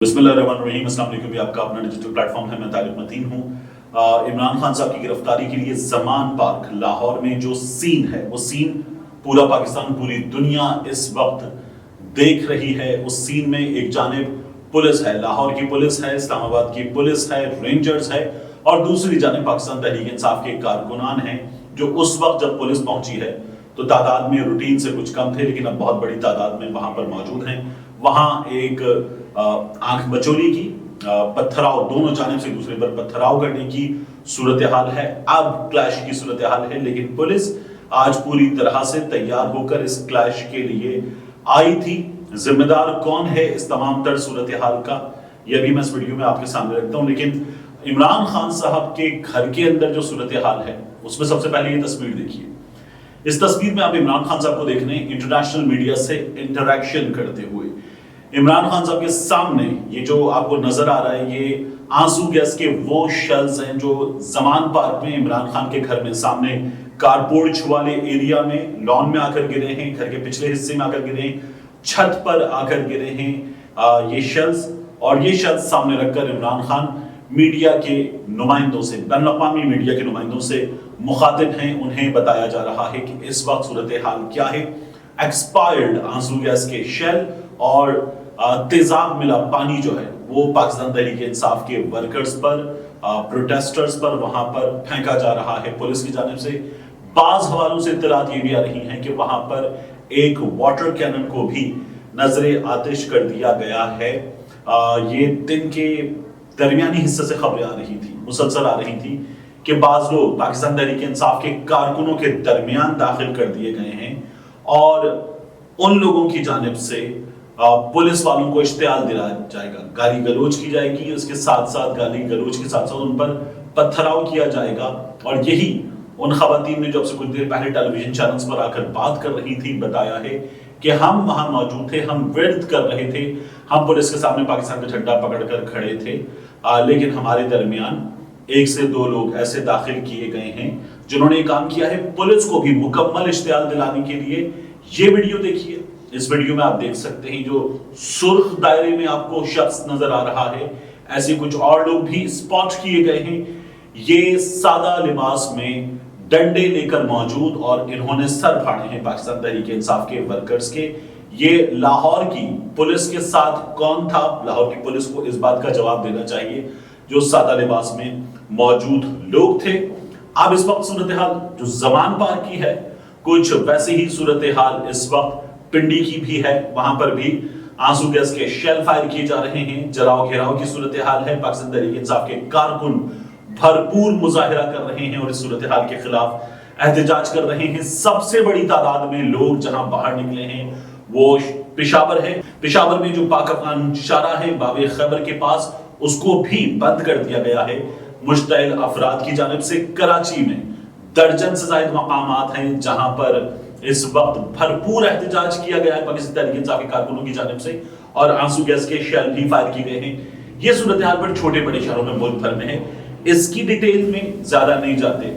बिस्मिल्लाहिर्रहमानिर्रहीम। अस्सलाम वालेकुम। ये आपका अपना डिजिटल प्लेटफॉर्म है, मैं तारिक मतीन हूँ। इमरान खान साहब की गिरफ्तारी के लिए ज़मान पार्क लाहौर में जो सीन है, वो सीन पूरा पाकिस्तान, पूरी दुनिया इस वक्त देख रही है। उस सीन में एक जानिब पुलिस है, लाहौर की पुलिस है, इस्लामाबाद की पुलिस है, रेंजर्स है, और दूसरी जानिब पाकिस्तान तहरीक इंसाफ के कारकुनान हैं, जो उस वक्त जब पुलिस पहुंची है तो तादाद में रूटीन से कुछ कम थे, लेकिन अब बहुत बड़ी तादाद में वहां पर मौजूद हैं। वहां एक आंख बचोली की, पत्थराव, दोनों जानिब से दूसरे पर पत्थराव करने की सूरत हाल है। अब क्लैश की सूरत हाल है, लेकिन पुलिस आज पूरी तरह से तैयार होकर इस क्लैश के लिए आई थी। जिम्मेदार कौन है इस तमाम तर सूरत हाल का, यह भी मैं इस वीडियो में आपके सामने रखता हूं। लेकिन इमरान खान साहब के घर के अंदर जो सूरत हाल है, उसमें सबसे पहले ये तस्वीर देखिए। इस तस्वीर में आप इमरान खान साहब को देख रहे हैं इंटरनेशनल मीडिया से इंटरेक्शन करते हुए। इमरान खान साहब के सामने ये जो आपको नजर आ रहा है, ये आंसू गैस के वो शेल्स हैं जो ज़मान पार्क में इमरान खान के घर में सामने कारपोर्च वाले एरिया में लॉन में आकर गिरे हैं, घर के पिछले हिस्से में आकर गिरे हैं, छत पर आकर गिरे हैं ये शेल्स। और ये शेल्स सामने रखकर इमरान खान मीडिया के नुमाइंदों से, बैनुल-अक़वामी मीडिया के नुमाइंदों से मुखातिब हैं। उन्हें बताया जा रहा है कि इस वक्त सूरत हाल क्या है। एक्सपायर्ड आंसू गैस के शेल और तेजाब मिला पानी जो है, वो पाकिस्तान तहरीक इंसाफ के वर्कर्स पर, प्रोटेस्टर्स पर वहां पर फेंका जा रहा है पुलिस की जानिब से। बाज हवालों से इत्तलात ये भी आ रही हैं कि वहां पर एक वाटर कैनन को भी नजरे आतिश कर दिया गया है। ये दिन के दरमियानी हिस्से से खबरें आ रही थी, मुसलसल आ रही थी कि बाज लोग पाकिस्तान तहरीक इंसाफ के कारकुनों के दरमियान दाखिल कर दिए गए हैं और उन लोगों की जानिब से पुलिस वालों को इश्तियाल दिलाया जाएगा, गाली गलोच की जाएगी, उसके साथ साथ गाली गलोच के साथ साथ उन पर पत्थराव किया जाएगा। और यही उन खवातीन ने जब से कुछ देर पहले टेलीविजन चैनल्स पर आकर बात कर रही थी, बताया है कि हम वहां मौजूद थे, हम विर्द कर रहे थे, हम पुलिस के सामने पाकिस्तान का झंडा पकड़कर खड़े थे, लेकिन हमारे दरमियान एक से दो लोग ऐसे दाखिल किए गए हैं जिन्होंने काम किया है पुलिस को भी मुकम्मल इश्तियाल दिलाने के लिए। ये वीडियो देखिए। इस वीडियो में आप देख सकते हैं जो सुर्ख दायरे में आपको शख्स नजर आ रहा है, ऐसे कुछ और लोग भी स्पॉट किए गए हैं। ये सादा लिबास में डंडे लेकर मौजूद, और इन्होंने सर फाड़े हैं पाकिस्तान तहरीक इंसाफ के वर्कर्स के। ये लाहौर की पुलिस के साथ कौन था? लाहौर की पुलिस को इस बात का जवाब देना चाहिए जो सादा लिबास में मौजूद लोग थे। अब इस वक्त सूरत हाल जो ज़मान पार्क की है, कुछ वैसे ही सूरत हाल इस वक्त पिंडी की भी है। वहां पर भी आंसू गैस के शेल फायर किए जा रहे हैं, जलाओ घेराव की सूरत हाल है। पाकिस्तान तहरीक इंसाफ के कारकुन भरपूर मुजाहिरा कर रहे हैं और इस सूरत हाल के खिलाफ एहतजाज कर रहे हैं। सबसे बड़ी तादाद में लोग जहां बाहर निकले हैं वो पेशावर है। पेशावर में जो पाक अफगान शारा है बाबे खैबर के पास, उसको भी बंद कर दिया गया है मुश्तइल अफराद की जानिब से। कराची में दर्जन से ज्यादा मकामात हैं जहां पर इस वक्त भरपूर एहतजाज किया गया है पाकिस्तान तहरीक इंसाफ के कारकुनों की जानिब से, और आंसू गैस के शेल भी फायर किए गए हैं। ये सूरत हाल पर छोटे बड़े शहरों में मुल्क भर में है, इसकी डिटेल में ज्यादा नहीं जाते।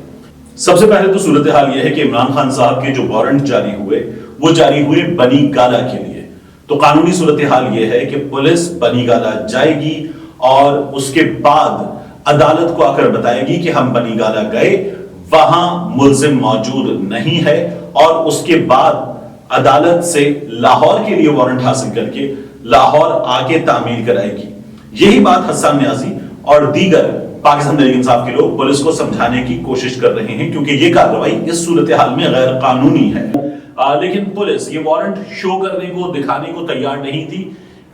सबसे पहले तो सूरत हाल यह है कि इमरान खान साहब के जो वारंट जारी हुए, वो जारी हुए बनी गाला के लिए। तो कानूनी सूरत हाल यह है कि पुलिस बनी गाला जाएगी और उसके बाद अदालत को आकर बताएगी कि हम बनी गाला गए, वहां मुल्जिम मौजूद नहीं है, और उसके बाद अदालत से लाहौर के लिए वारंट हासिल करके लाहौर आके तामील कराएगी। यही बात हसन न्याजी और दीगर पाकिस्तान तहरीक इंसाफ के लोग पुलिस को समझाने की कोशिश कर रहे हैं, क्योंकि ये कार्रवाई इस सूरत हाल में गैर कानूनी है। लेकिन पुलिस ये वारंट शो करने को, दिखाने को तैयार नहीं थी,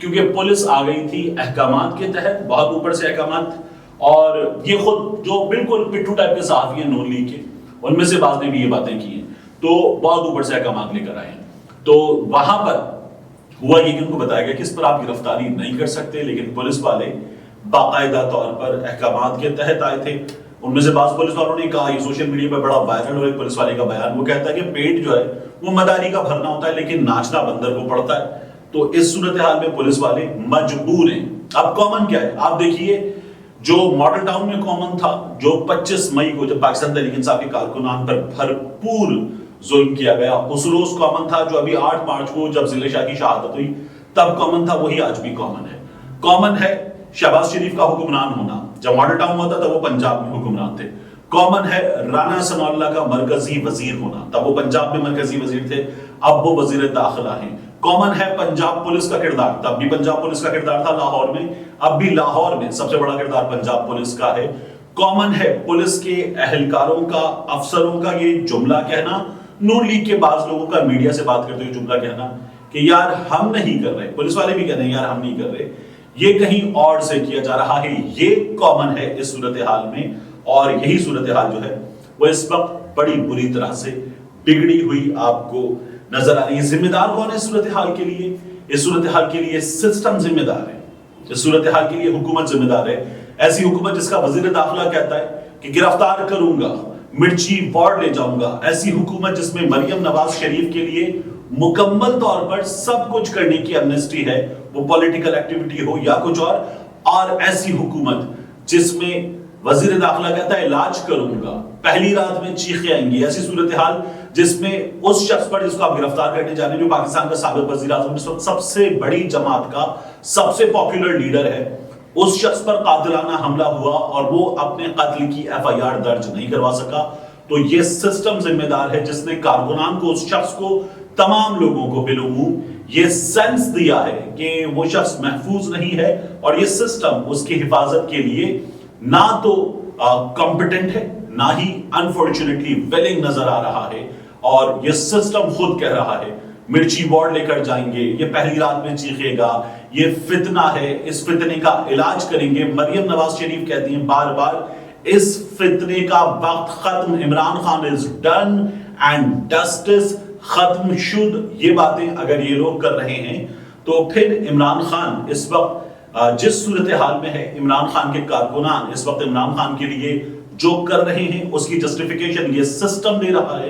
क्योंकि पुलिस आ गई थी अहकामात के तहत, बहुत ऊपर से अहकामात। और ये खुद जो बिल्कुल पिट्ठू टाइप के सहाफी हैं नून लीग के, उनमें से बाज ने भी ये बातें की हैं, तो बहुत ऊपर से अहकामात लेकर आए हैं। तो वहां पर हुआ ये कि उनको बताया गया कि इस पर आप गिरफ्तारी नहीं कर सकते, लेकिन पुलिस वाले बाकायदा तौर पर अहकामात के तहत आए थे। उनमें से बाज पुलिस वालों ने कहा, ये सोशल मीडिया पर बड़ा वायरल हो, एक पुलिस वाले का बयान, वो कहता है कि पेट जो है वो मदारी का भरना होता है, लेकिन नाचना बंदर को पड़ता है। तो इस सूरत हाल में पुलिस वाले मजबूर हैं। अब कॉमन क्या है आप देखिए, जो मॉडल टाउन में कॉमन था, जो 25 मई को जब पाकिस्तान तहरीक इंसाफ के कारकुनान पर भरपूर जुल्म किया गया, उस रोज कॉमन था। जो अभी 8 मार्च को जब जिले शाह की शहादत हुई तब कॉमन था, वही आज भी कॉमन है। कॉमन है शहबाज शरीफ का हुक्मरान होना, जब मॉडल टाउन होता तब वो पंजाब में हुक्मरान थे। कॉमन है राना सनाउल्लाह का मरकजी वजीर होना, तब वो पंजाब में मरकजी वजीर थे, अब वो वजीर दाखिला हैं। कॉमन है पंजाब पुलिस का किरदार, तब भी पंजाब पुलिस का किरदार था लाहौर में, अब भी लाहौर में सबसे बड़ा किरदार पंजाब पुलिस का है। कॉमन है पुलिस के एहलकारों का, अफसरों का ये जुमला कहना, नून लीग के बाज लोगों का मीडिया से बात करते हुए जुमला कहना कि यार हम नहीं कर रहे, पुलिस वाले भी कह रहे हैं यार हम नहीं कर रहे, ये कहीं और से किया जा रहा है। ये कॉमन है इस सूरत हाल में, और यही सूरत हाल जो है वो इस वक्त बड़ी बुरी तरह से बिगड़ी हुई आपको नजर आ रही है। जिम्मेदार कौन है इस सूरत हाल के लिए? इस सूरत हाल के लिए सिस्टम जिम्मेदार है, इस सूरत हाल के लिए हुकूमत जिम्मेदार है। ऐसी हुकूमत जिसका वजीर दाखिला कहता है कि गिरफ्तार करूंगा, मिर्ची वार्ड ले जाऊंगा, ऐसी हुकूमत जिसमें मरियम नवाज शरीफ के लिए मुकम्मल तौर पर सब कुछ करने की एमनेस्टी है, वो पॉलिटिकल एक्टिविटी हो या कुछ और ऐसी हुकूमत जिसमें वजीर दाखिला कहता है इलाज करूंगा, पहली रात में चीखें आएंगी, ऐसी सूरत हाल जिसमें उस शख्स पर जिसको आप गिरफ्तार करने जाने, जो पाकिस्तान का साबिक वजीर आज़म, इस वक्त सबसे बड़ी जमात का सबसे पॉपुलर लीडर है, उस शख्स पर कातिलाना हमला हुआ और वो अपने कत्ल की एफआईआर दर्ज नहीं करवा सका। तो ये सिस्टम जिम्मेदार है जिसने कारकुनान को, उस शख्स को, तमाम लोगों को बिलुमूम ये सेंस दिया है कि वो शख्स महफूज नहीं है, और ये सिस्टम उसकी हिफाजत के लिए ना तो कॉम्पिटेंट है, ना ही अनफॉर्चुनेटली विलिंग नजर आ रहा है। और ये सिस्टम खुद कह रहा है मिर्ची वार्ड लेकर जाएंगे, ये पहली रात में चीखेगा, ये फितना है, इस फितने का इलाज करेंगे। मरियम नवाज शरीफ कहती हैं बार बार इस फितने का वक्त खत्म, Imran Khan is done and justice खत्म शुद्ध। ये बातें अगर ये लोग कर रहे हैं तो फिर इमरान खान इस वक्त जिस सूरत हाल में है, इमरान खान के कारकुनान इस वक्त इमरान खान के लिए जो कर रहे हैं उसकी जस्टिफिकेशन ये सिस्टम दे रहा है,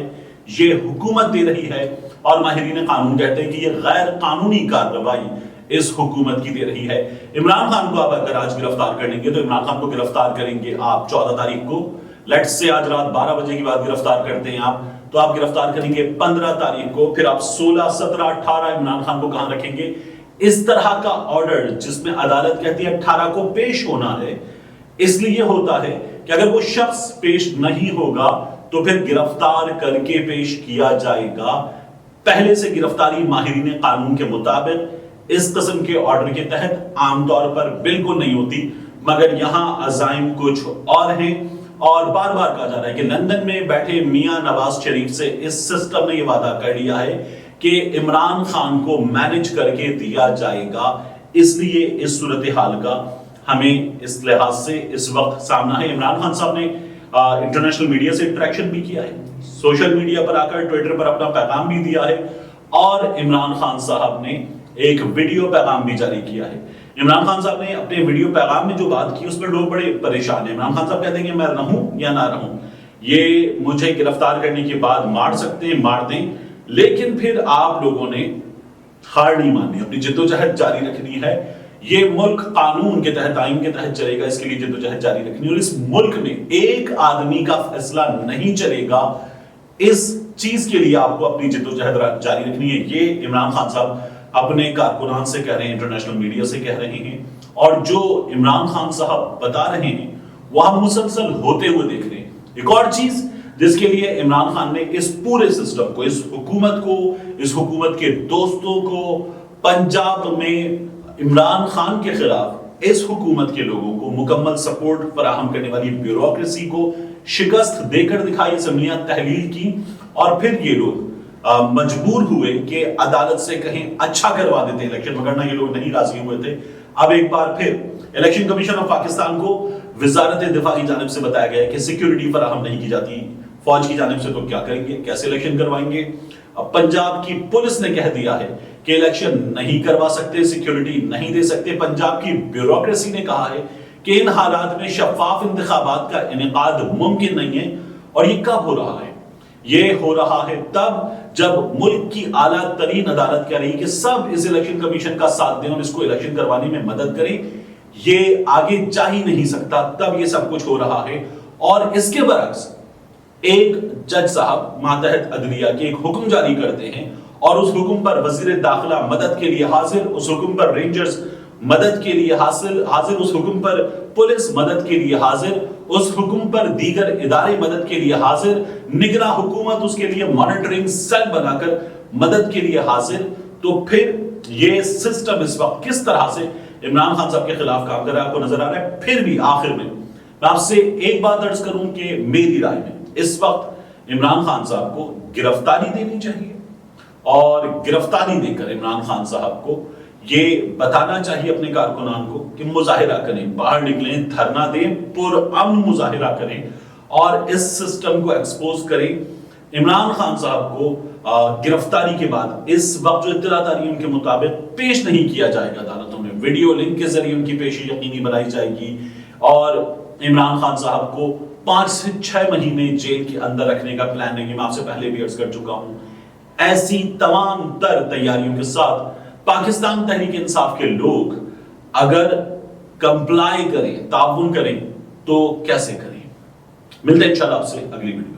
ये हुकूमत दे रही है। और माहिरीन कानून कहते हैं कि ये गैर कानूनी कार्रवाई इस हुकूमत की दे रही है। इमरान खान को आप अगर आज गिरफ्तार करेंगे तो इमरान खान को गिरफ्तार करेंगे आप 14 तारीख को, लेट्स से आज रात 12 बजे के बाद गिरफ्तार करते हैं आप, तो आप गिरफ्तार करेंगे 15 तारीख को, फिर आप 16, 17, 18 इमरान खान को कहां रखेंगे? इस तरह का ऑर्डर जिसमें अदालत कहती है 18 को पेश होना है, इसलिए होता है कि अगर वो शख्स पेश नहीं होगा तो फिर गिरफ्तार करके पेश किया जाएगा। पहले से गिरफ्तारी माहिरीन कानून के मुताबिक इस किस्म के ऑर्डर के तहत आमतौर पर बिल्कुल नहीं होती, मगर यहां अजाइम कुछ और हैं। और बार बार कहा जा रहा है कि लंदन में बैठे मियां नवाज शरीफ से इस सिस्टम ने यह वादा कर लिया है कि इमरान खान को मैनेज करके दिया जाएगा। इसलिए इस सूरत हाल का हमें इस लिहाज से इस वक्त सामना है। इमरान खान साहब ने इंटरनेशनल मीडिया से इंटरेक्शन भी किया है, सोशल मीडिया पर आकर ट्विटर पर अपना पैगाम भी दिया है, और इमरान खान साहब ने एक वीडियो पैगाम भी जारी किया है। इमरान खान साहब ने अपने वीडियो पैगाम में जो बात की उस पर लोग बड़े परेशान हैं। इमरान खान साहब कहते हैं कि मैं रहूं या ना रहूं, ये मुझे गिरफ्तार करने के बाद मार सकते हैं, मार दें, लेकिन फिर आप लोगों ने हार नहीं माननी, अपनी जिद्दोजहद जारी रखनी है। ये मुल्क कानून के तहत, आइन के तहत चलेगा, इसके लिए जिद्दोजहद जारी रखनी। और इस मुल्क में एक आदमी का फैसला नहीं चलेगा, इस चीज के लिए आपको अपनी जिद्दोजहद जारी रखनी है। ये इमरान खान साहब अपने कारकुनान से कह रहे हैं, इंटरनेशनल मीडिया से कह रहे हैं, और जो इमरान खान साहब बता रहे हैं वो हम मुसलसल होते हुए देख रहे हैं। एक और चीज जिसके लिए इमरान खान ने इस पूरे सिस्टम को, इस हुकूमत को, इस हुकूमत के दोस्तों को, पंजाब में इमरान खान के खिलाफ इस हुकूमत के लोगों को मुकम्मल सपोर्ट फराहम करने वाली ब्यूरोक्रेसी को शिकस्त देकर दिखाई, असम्बलियां तहलील की, और फिर ये लोग मजबूर हुए कि अदालत से कहीं अच्छा करवा देते इलेक्शन, मगर ये लोग नहीं राजी हुए थे। अब एक बार फिर इलेक्शन कमीशन ऑफ पाकिस्तान को वजारत दिफा की जानिब से बताया गया है कि सिक्योरिटी फराहम नहीं की जाती फौज की जानिब से, तो क्या करेंगे, कैसे इलेक्शन करवाएंगे? अब पंजाब की पुलिस ने कह दिया है कि इलेक्शन नहीं करवा सकते, सिक्योरिटी नहीं दे सकते। पंजाब की ब्यूरोक्रेसी ने कहा है कि इन हालात में शफाफ इंतखाबात का इनेकाद मुमकिन नहीं है। और ये कब हो रहा है? ये हो रहा है तब जब मुल्क की आला तरीन अदालत कह रही है कि सब इस इलेक्शन कमीशन का साथ दें और इसको इलेक्शन करवाने में मदद करें। ये आगे जा ही नहीं सकता, तब ये सब कुछ हो रहा है। और इसके बरक्स एक जज साहब मातहत अदलिया के एक हुक्म जारी करते हैं, और उस हुक्म पर वजीर दाखिला मदद के लिए हाजिर, उस हुक्म पर रेंजर्स مدد کے لیے حاضر اس حکم پر پولیس مدد کے لیے حاضر، اس حکم پر دیگر ادارے مدد کے لیے حاضر، نگراں حکومت اس کے لیے مانیٹرنگ سیل بنا کر مدد کے لیے حاضر، تو پھر یہ سسٹم اس وقت کس طرح سے عمران خان صاحب کے خلاف کام کر رہا ہے آپ کو نظر آ رہا ہے۔ پھر بھی آخر میں آپ سے ایک بات عرض کروں کہ میری رائے میں اس وقت عمران خان صاحب کو گرفتاری دینی چاہیے، اور گرفتاری دے کر عمران خان صاحب کو یہ بتانا چاہیے اپنے کارکنان کو کہ مظاہرہ کریں، باہر نکلیں، دھرنا دیں، پرامن مظاہرہ کریں اور اس سسٹم کو ایکسپوز کریں۔ عمران خان صاحب کو گرفتاری کے بعد اس وقت جو اطلاعات آ رہی ہیں ان کے مطابق پیش نہیں کیا جائے گا عدالتوں میں، ویڈیو لنک کے ذریعے ان کی پیشی یقینی بنائی جائے گی، اور عمران خان صاحب کو 5 سے 6 مہینے جیل کے اندر رکھنے کا پلان نہیں ہے۔ میں آپ سے پہلے بھی عرض کر چکا ہوں، ایسی تمام تر تیاریوں کے ساتھ پاکستان تحریک انصاف کے لوگ اگر کمپلائی کریں، تعاون کریں تو کیسے کریں۔ ملتے ہیں انشاءاللہ آپ سے اگلی ویڈیو۔